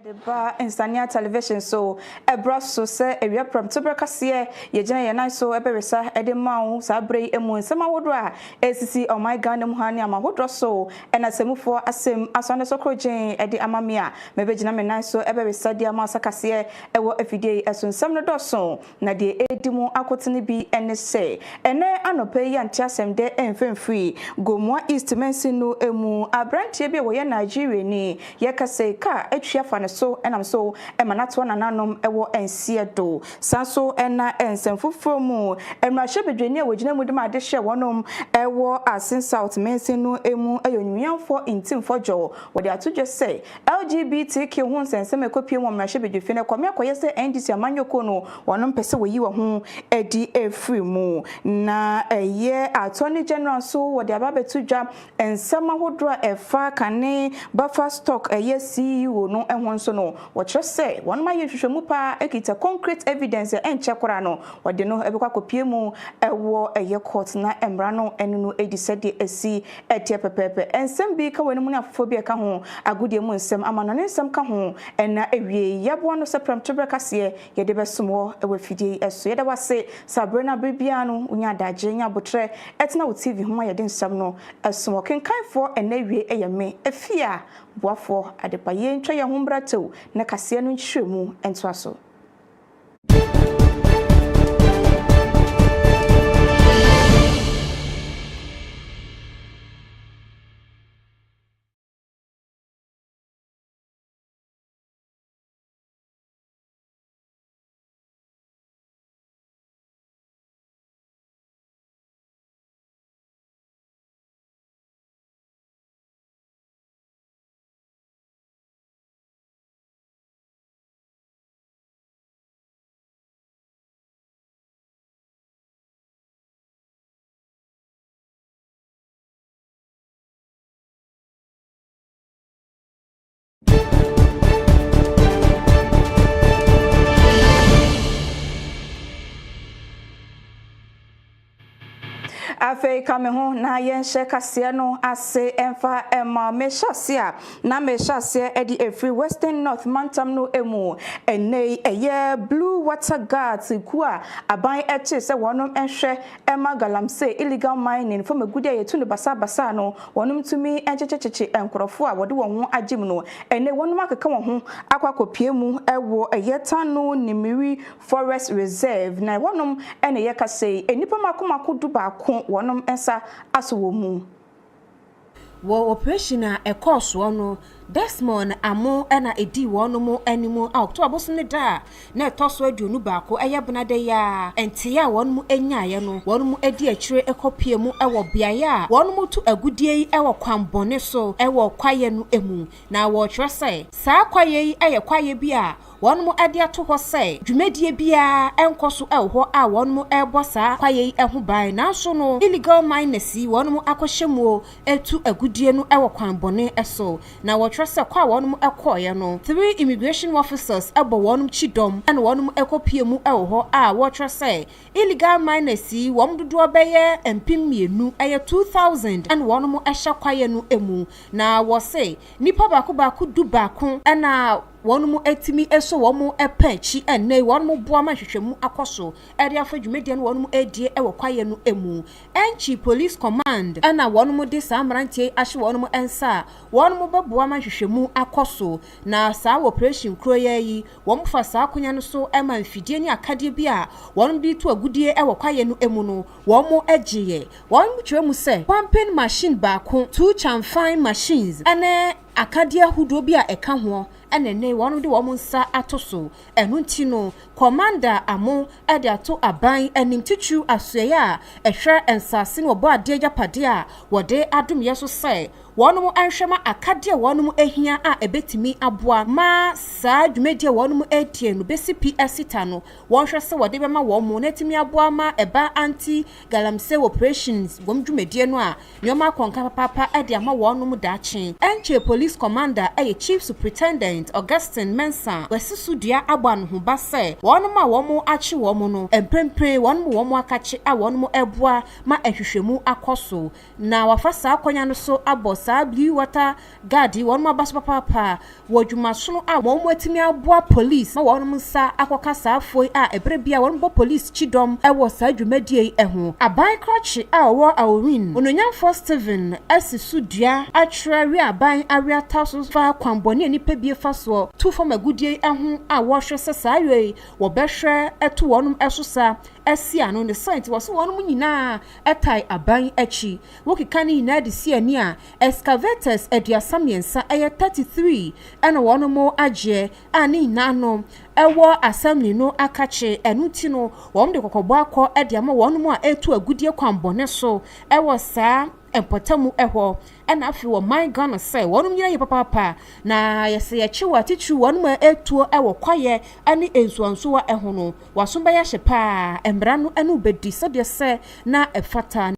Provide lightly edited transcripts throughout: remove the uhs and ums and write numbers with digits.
The bar Insania television so a brush so say a real from Tubercase, Yajana so a beresa, Edemau, Sabre, Emun, Sama Wodra, ACC or my Gandam Hania, Wodra so, and as a move for a sim as on the Socro Jane, Eddie Amamia, maybe Janamina so ever Sadia Masacase, a war every day as soon some dosso, Nadia Edimo Akotini be and say, and there are no pay and chasm there and film free, go more east to Mensino Emu, a branch be away Nigeria ni, Yakase car, a chief. So and I'm so emanat one ananom ewo ensie do sanso ena ensemfo from and my shebe dwenia wogina mu de ma de hye wonom ewo asin south mensin no emu ayonwian for intim for jo we dey to just say LGBTQ hu nsensem ekopie mu ma shebe dwefie ne kwame akoye se NDC amanyoko no wonom pese we yi wo hu edi efri mu na eye attorney general so we dey ababetu dwa ensama hodro efa kane buffer stock eye CEO no so no what just say one my hwehwemu pa ekita concrete evidence and chekora no wode no ebekwa kopie mu ewo eye court na emra no enu no edisede esi etie pepepe ensem bi ka wani mu na afofo bi ka ho agudie mu nsem amano ne nsem ka ho ena ewie yabo no sepram tobrekase yede besomo ewo fidie eso yede wase sabrina bibia no unya daje nya botre etna wo TV ho yede nsem no esomo kenkan for ena ewie eyeme efia boafo adepaye ntwa ye hombratew na kase no nhwemu ento aso Afe kame ho na yenhye kase no ase emfa ema meshasia na meshasia edi efri western north mantam no emu enei eye blue water guards ku a aban eche se wonom enhwe ema galamse illegal mining from agudi ayetu ne basa no wonom tumi enchechecheche enkrofo a wode won ho agim no ene wonom akeka won ho akwakopie mu ewo eye tano nimiri forest reserve na wonom ene ye kase enipa makomako duba ko wonom ensa aso mu wo operation a course no Desmond amo ena edi wonom animu October so ne da na etoso aduonu baako eye benade ya ente ya wonom enyaye no wonom edi akire ekopie mu ewo biaye a wonom tu agudie yi ewo kwambone so ewo kwaye no emu na wo twese saa kwaye yi eye kwaye bi a wonom ade ato ho se dwumedie bia enkoso ewo a wonom ebo saa kwaye yi eho bai na so no illegal miners wonom akohyemu etu agudie no ewo kwambone eso na wo twese kwa wonom ekoye no 3 immigration officers abo wonom chidom and wonom ekopie mu ewo a wo twese illegal miners wom dodo beye empim mienu eye 2000 and wonom ehya kwaye no emu na wo se nipa baako du baako na wonom etimi eso womo epachi enne wonom boa ma hwehwemu akoso ere afadwumedie no wonom edie ewo kwaye no emu enchi police command na wonom de samrantie ahye wonom ensa wonom beboa ma hwehwemu akoso na saa operation kroye yi womo fa saa konya no so ema mfidie ni akade bi a wonom de to agudie ewo kwaye no emu no womo agiye wonom twemu se pumping machine baako 2 chamfine machines ene akadia hudo bi a eka ho enene wonu de wo nsa atoso enu ntino commander amo ede ato aban animtichu asoye a ehwe ensase no bo ade agapade a wode adom yeso se wonu anhwema akadia wonu ehia a ebetimi aboa ma saa dwumedie wonu etie no besi PSita no wonhwe se wode bema wo mo netimi aboa ma eba anti galamse operations wom dwumedie no a nyoma konka papa ede ama wonu daachen enche police commander chief superintendent Augustine Mensah wasisu dua agban ho ba se wonum a womo achi womo no emprempre womo akachi a womo eboa ma ehwehwemu akoso na wafasa akonya no so abosa blue water guard womo abaso papa wodwumaso no a womo atimi aboa police ma wonom sa akoka saafoi a ebrebia womo police chidom ewo sa dwumadie eho aban krochi a wo awin ononyamfo Steven asisu dua atwere aban awia taso fa kwamboni nipa bie faso tu fo magudie eho a wo hwe sesawe wo behwe eto wonom esosa esi ano ne site wo so wonom nyina etai aban achi wo kika ni nyina de si ani a excavators eduasamiensa 33 ena wonom agye ani nano ewo assembly no akache enuti no wom de kokobọ akọ ede ama wonom a etu agudie kwambone so ewo saa empotamu eho ena afi wo my Ghana say wonom nyina ye papa na yese ye chiwa tichu wonom etuo ewo kwaye ani ensuanso wa eho no wasomba ya hyepa embra no enu bedi so de se na efata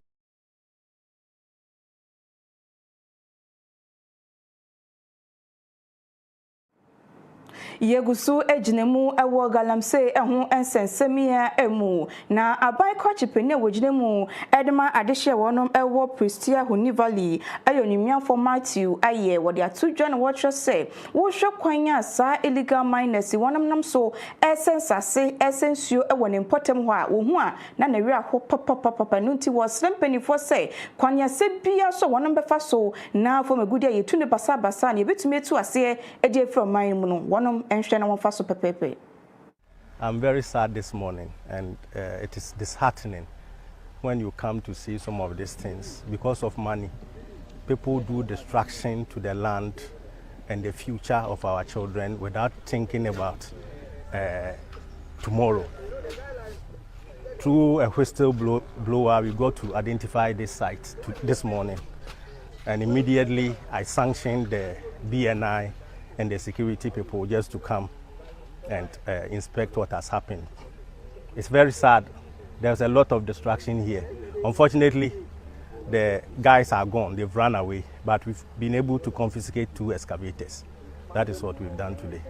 Yegusu ejinemu ewo galamse ehu ensensemia emu na abai kwachipene wojinemu edema adehye wonom ewo Prestia Huni Valley ayonimiafo Matthew aye wode atudwa na watcho se wo hwe kwanya sa illegal miners wonom nam so esensase esensuo ewo ne importem ho a wo hu a na na wira ho papa nunti wo srempenifo se kwanya se bia so wonom befa so na fo magudi ayetu ne basa na yebetumi etu ase ede from mine mu no wonom. I'm very sad this morning, and it is disheartening when you come to see some of these things. Because of money, people do destruction to the land and the future of our children without thinking about tomorrow. Through a whistle blower, we got to identify this site this morning, and immediately I sanctioned the BNI and the security people just to come and inspect what has happened. It's very sad. There's a lot of destruction here. Unfortunately, the guys are gone. They've run away, but we've been able to confiscate 2 excavators. That is what we've done today.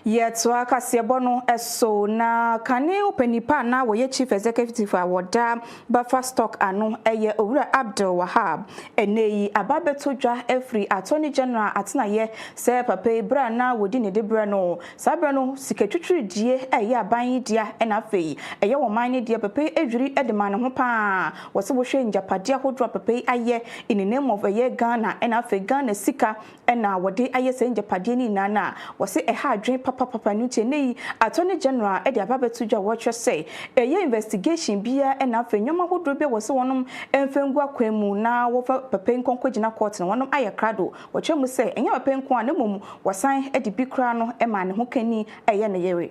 Yetwa kasiebo no eso na kane openipa na wo chief executive awoda Buffer stock ano eye owura Abdul Wahab eneyi ababetodwa every attorney general atena ye se papa bra na wodi ne debra no sabra no sikatwitwi die eye aban dia ena fei eye wo man ne die papa edwiri edema ne ho pa wo se wo hwe njapade ahodro papa aye in the name of eye Ghana ena fei Ghana sika ena wodi aye se njapade ni nana wo se eha adwen papa nuti nei attorney general e dia babetudwa watch say eye investigation bia e na afenyoma hodro bia wo se wonom emfengu akwemu na wo fa papa nkonkogina court na wonom aye krado wo twemu say enya papa nko an mum wasan e di bikra no e ma ne ho kani eye na yewe.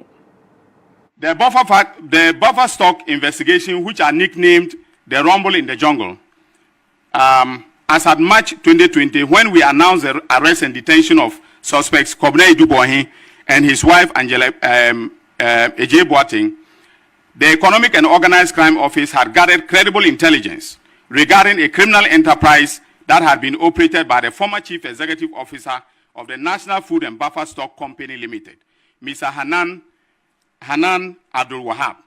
The buffer stock investigation, which are nicknamed the Rumble in the Jungle, as at March 2020, when we announced the arrest and detention of suspects Kobne Dubohi and his wife Angela Eje Boateng, the Economic and Organized Crime Office had gathered credible intelligence regarding a criminal enterprise that had been operated by the former Chief Executive Officer of the National Food and Buffer Stock Company Limited, Mr. Hanan Abdul Wahab.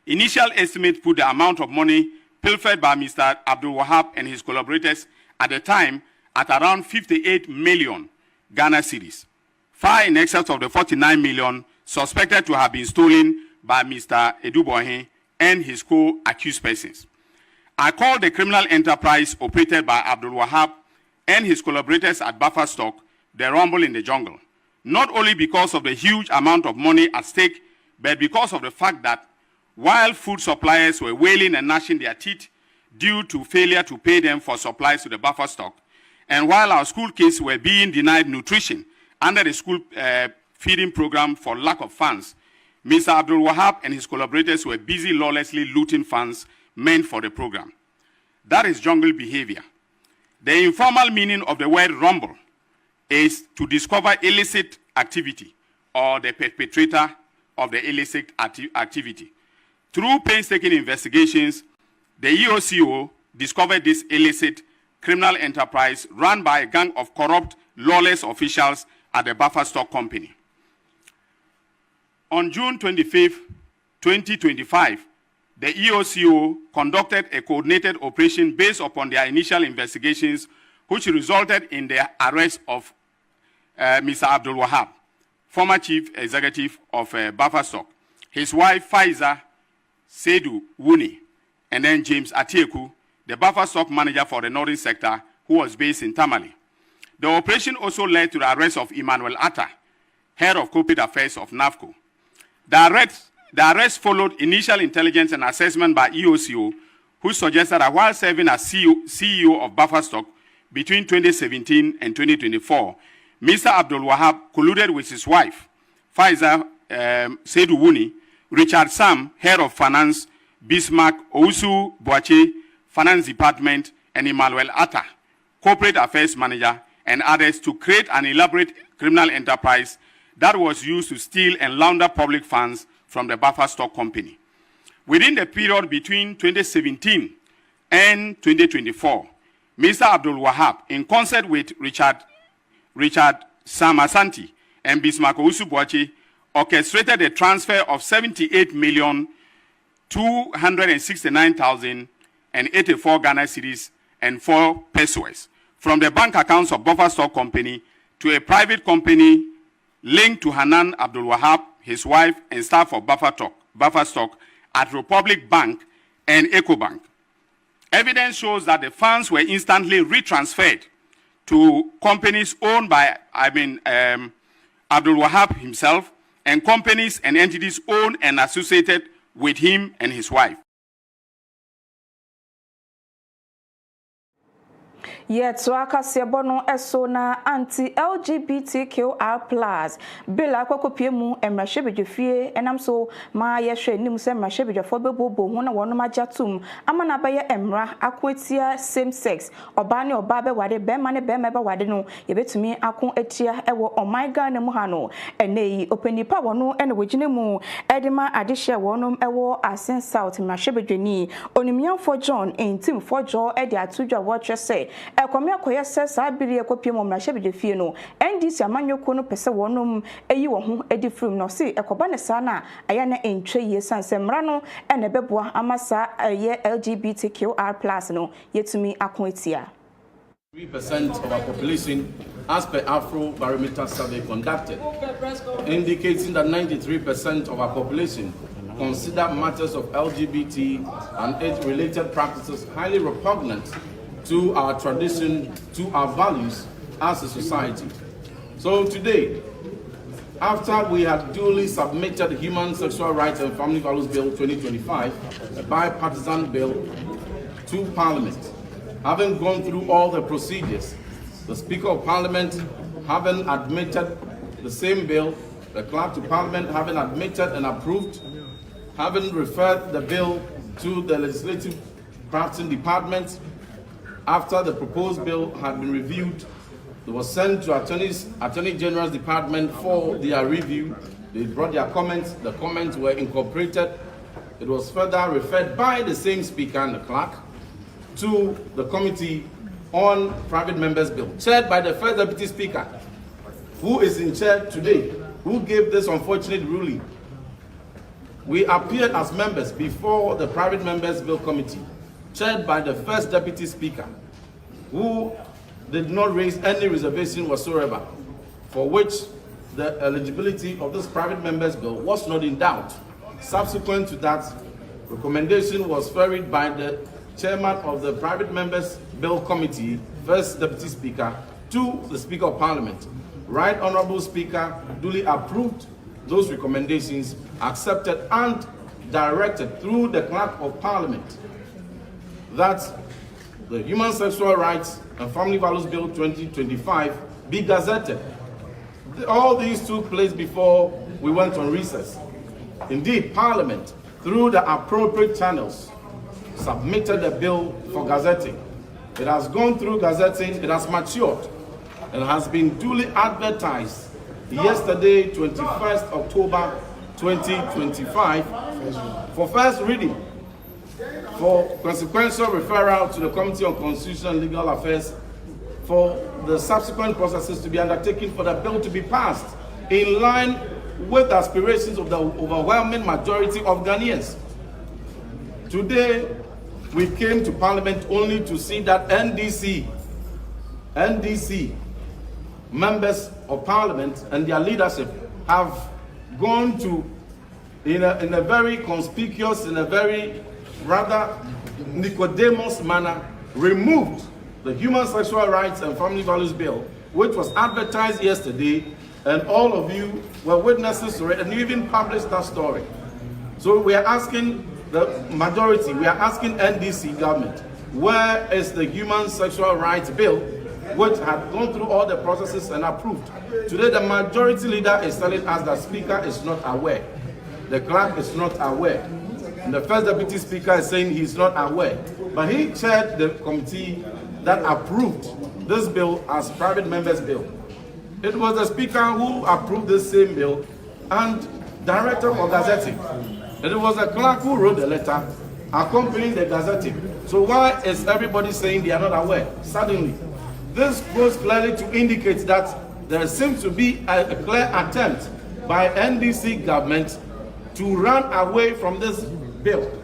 Initial estimates put the amount of money pilfered by Mr. Abdul Wahab and his collaborators at the time at around 58 million Ghana cedis, far in excess of the 49 million suspected to have been stolen by Mr. Edubohe and his co-accused persons. I call the criminal enterprise operated by Abdul Wahab and his collaborators at Buffer Stock the Rumble in the Jungle, not only because of the huge amount of money at stake, but because of the fact that while food suppliers were wailing and gnashing their teeth due to failure to pay them for supplies to the Buffer Stock, and while our school kids were being denied nutrition under the school feeding program for lack of funds, Mr. Abdul Wahab and his collaborators were busy lawlessly looting funds meant for the program. That is jungle behavior. The informal meaning of the word rumble is to discover illicit activity or the perpetrator of the illicit activity. Through painstaking investigations, the EOCO discovered this illicit criminal enterprise run by a gang of corrupt, lawless officials at the Buffer Stock Company. On June 25, 2025, the EOCO conducted a coordinated operation based upon their initial investigations, which resulted in the arrest of Mr. Abdul Wahab, former chief executive of Buffer Stock, his wife Faiza Seydou Wuni, and then James Atieku, the Buffer Stock manager for the northern sector, who was based in Tamale. The operation also led to the arrest of Emmanuel Atta, head of corporate affairs of NAFCO. The arrest followed initial intelligence and assessment by EOCO, who suggested that while serving as CEO of Buffer Stock between 2017 and 2024, Mr. Abdul Wahab colluded with his wife, Faiza Seydou Wuni, Richard Sam, head of finance, Bismarck Ousu Boache, finance department, and Emmanuel Atta, corporate affairs manager, and others to create an elaborate criminal enterprise that was used to steal and launder public funds from the Buffer Stock Company. Within the period between 2017 and 2024, Mr. Abdul Wahab, in concert with Richard Sam Asante and Bismarck Ousu Boache, orchestrated the transfer of 78,269,084 Ghana cedis and 4 pesos from the bank accounts of Buffer Stock Company to a private company linked to Hanan Abdul Wahab, his wife, and staff of Buffer Stock at Republic Bank and EcoBank. Evidence shows that the funds were instantly retransferred to companies owned by Abdul Wahab himself and companies and entities owned and associated with him and his wife. Yet so akasiebono eso na anti-LGBTQR+ bill akokopie emrahwebedwefie enam so ma yehwe nim se emrahwebedwefo bebobo hu na wono magyatum amana baye emra akwetia same sex oba ne oba be wade be ma ne be ma be wade no yebetumi akon etia ewo omaiga na mu ha no eneyi openipa wono ene wogine mu edima adehye wono ewo Asen South emrahwebedweni onimianfo John entim fojo ede atudwa wo twese ekwame akoye sesa biri ekopie mo mrahwebedwefie no NDC amanyoko no pese wonom eyi wo ho edifrum no se ekoba ne sa na aya na entwe ye sanse mra no ene beboa amasa ye LGBTQR+ no yetumi akon etia 3% of our population as per Afro Barometer survey conducted, indicating that 93% of our population consider matters of LGBT and age-related practices highly repugnant to our tradition, to our values as a society. So today, after we had duly submitted the Human Sexual Rights and Family Values Bill 2025, a bipartisan bill, to Parliament, having gone through all the procedures, the Speaker of Parliament having admitted the same bill, the Clerk to Parliament having admitted and approved, having referred the bill to the Legislative Crafting Department. After the proposed bill had been reviewed, it was sent to Attorney General's Department for their review. They brought their comments. The comments were incorporated. It was further referred by the same Speaker and the Clerk to the Committee on Private Members' Bill, chaired by the First Deputy Speaker, who is in chair today, who gave this unfortunate ruling. We appeared as members before the Private Members' Bill Committee, chaired by the First Deputy Speaker, who did not raise any reservation whatsoever, for which the eligibility of this Private Members' Bill was not in doubt. Subsequent to that, recommendation was ferried by the Chairman of the Private Members' Bill Committee, First Deputy Speaker, to the Speaker of Parliament. Right Honourable Speaker duly approved those recommendations, accepted and directed through the Clerk of Parliament that the Human Sexual Rights and Family Values Bill 2025 be gazetted. All these took place before we went on recess. Indeed, Parliament, through the appropriate channels, submitted a bill for gazetting. It has gone through gazetting, it has matured, and has been duly advertised yesterday, 21st October 2025 for first reading, for consequential referral to the Committee on Constitutional and Legal Affairs, for the subsequent processes to be undertaken for the bill to be passed in line with the aspirations of the overwhelming majority of Ghanaians. Today, we came to Parliament only to see that NDC members of Parliament and their leadership have gone to, in a very conspicuous, in a very rather Nicodemus manner, removed the Human Sexual Rights and Family Values Bill, which was advertised yesterday, and all of you were witnesses to it, and you even published that story. So we are asking the majority, we are asking NDC government, where is the Human Sexual Rights Bill, which had gone through all the processes and approved? Today, the majority leader is telling us that Speaker is not aware. The clerk is not aware. And the first deputy speaker is saying he's not aware. But he chaired the committee that approved this bill as private members' bill. It was the speaker who approved this same bill and director for gazetting. And it was the clerk who wrote the letter accompanying the gazetting. So why is everybody saying they are not aware suddenly? This goes clearly to indicate that there seems to be a clear attempt by NDC government to run away from this bill.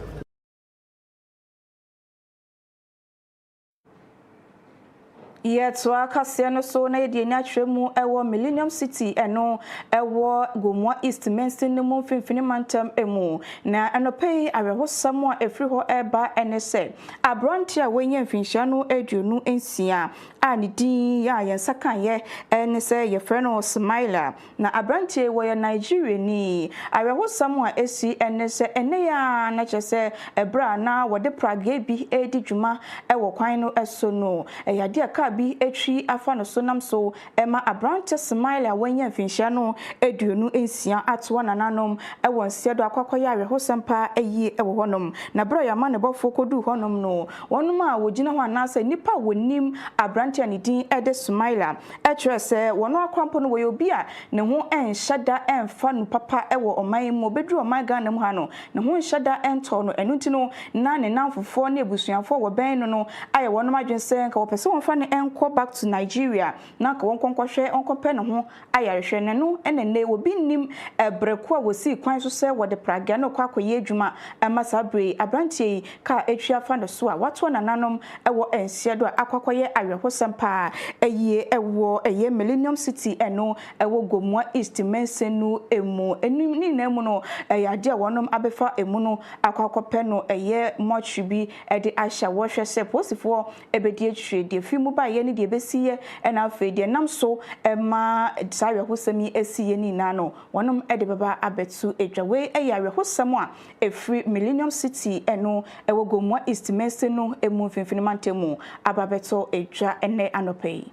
Yet, Wakasiano so na the naturemu ewo Millennium City eno ewo Gomwa East Mainstin no mu finfini mantam emu na anope aweho samwa efri ho eba enese abronti a wenye mfinhia no aduonu ensia a ne din ya yensakan ye enese ye freno Smiler na abronti wo ye Nigeria ni aweho samwa esi enese ene ya na chese ebra na wode prage bi edi dwuma ewo kwan no eso no eyade aka bi etwi afa no so nam so ema abrante Smiler wanya mfinhia no aduonu ensia atwa nananom ewo nsiedo akwakoya awehosempa eyi ewo honom na bro ya ma ne bofo kodu honom no wonum a wogina ho anase nipa wonim abrante anidin ede Smiler etwe se wono akwampo no wo obi a ne ho enhyada emfa no papa ewo oman mu bedru oman Ghana mu ha no ne ho enhyada ento no enuti no na ne namfofo na ebusuafo wo ben no aye wonom adwense nka wo pese wonfa ne enko back to Nigeria na ka won konkwohwe onkope ne ho ayarehwe ne no enene obi nim ebreko a wosi kwan so se wo de praga no kwakoye adwuma amasabre abrantie ka etwa fa no so a wato nananom ewo ensiedo akwakoye awehosempa eye ewo eye Millennium City eno ewo Gomwa East Mensenu emu enim ni na emu no yade a wonom abefa emu no akwakope no eye mochibi ede ahya wo hwe se posifo ebedi atwe de fimu ba ye ni de besiye ena afa de nam so ema sawe hosemi esiye ni na no wonom ede baba abetu edwawe eyawe hosem a efri Millennium City eno ewo Gomwa East Mensenu emu finfini mantemu ababeto edwa ene anopai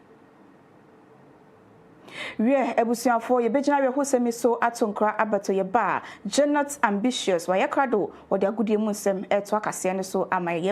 we ebusuafo ye begina we hosemi so atonkra abato ye ba Janet Ambitious wa yakrado wo de agudie mu nsem eto akase ne so amaye